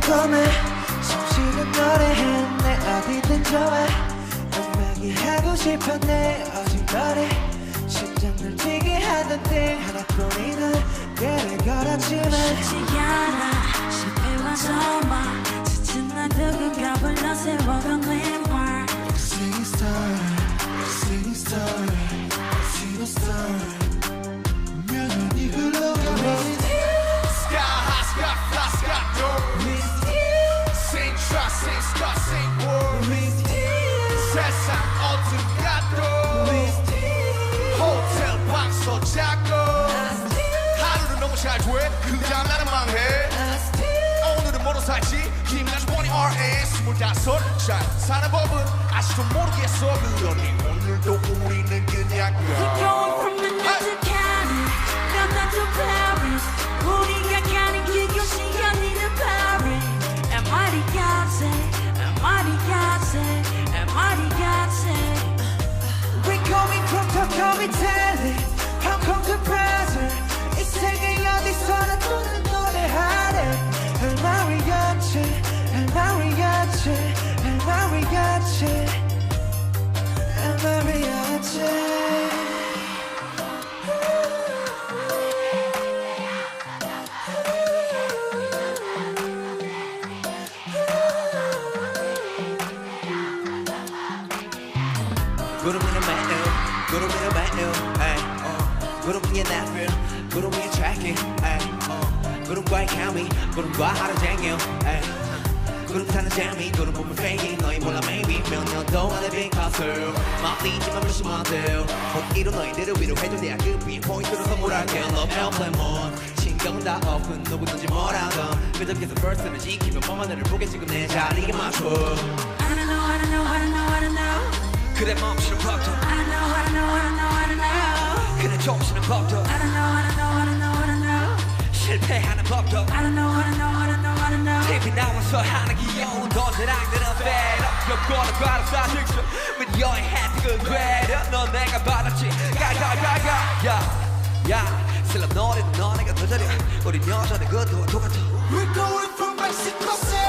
달콤해 숨쉬는 노래해 내 어디든 좋아 음악이 하고 싶어 내 오직 너를 심장을 뛰게 하던 띵 하나뿐인 그를 걸었지만 쉽지 않아 실패와 소망 지친 날 누군가 불러 세워간 landmark Singing star, singing star, singing star 명언이 흘러가 Sky high, sky fly, sky door. Sing trust, sing star, sing word. 세상 어둠 가도 호텔 방소 작고 하루는 너무 잘 돼, 그냥 나는 망해. 오늘은 뭐로 살지? 김나주 보니 RS 25살 사는 법은 아직도 모르겠어. 그러니 오늘도 우리는 그냥 We're going from London to Cali, London to Paris. 우리가 가는 길 교시 아니는 Paris. MRT까지, MRT까지, MRT까지. We're going from Tokyo, Italy, Hong Kong to Brazil 이 세계 어디서나 듣는 노래하래 El Mariachi, El Mariachi, El Mariachi, El Mariachi 구름이는 매일 구름이는 매일 구름이의 나를 구름이의 트래킹 구름과의 케미 구름과 하루 종일 구름 타는 재미 구름 보면 fake 너희 몰라 maybe 몇 년 동안의 빈 컷을 말리지만 무심한들 곧 이룬 너희들을 위로해줘 내 급이 포인트로 선물할게 Love airplane mode 신경은 다 open 누구든지 뭐라던 그저 계속 verse를 지키면 뻔한 애를 보게 지금 내 자리에 맞춰 I don't know, I don't know, I don't know, I don't know. 그래 멈추는 법도 I don't know, I don't know, I don't know, I don't know. 그래 정신은 법도 I don't know, I don't know, I don't know, I don't know. 실패하는 법도 I don't know, I don't know, I don't know, I don't know. TV 나와서 하는 귀여운 도시락들은 fed up 여권을 바로 사직수 With your head 그 괴려 넌 내가 받았지 가가가가 야 슬럼 노래도 너네가 더 잘해 우린 여전히 그도와 똑같아 We're going from Mexico City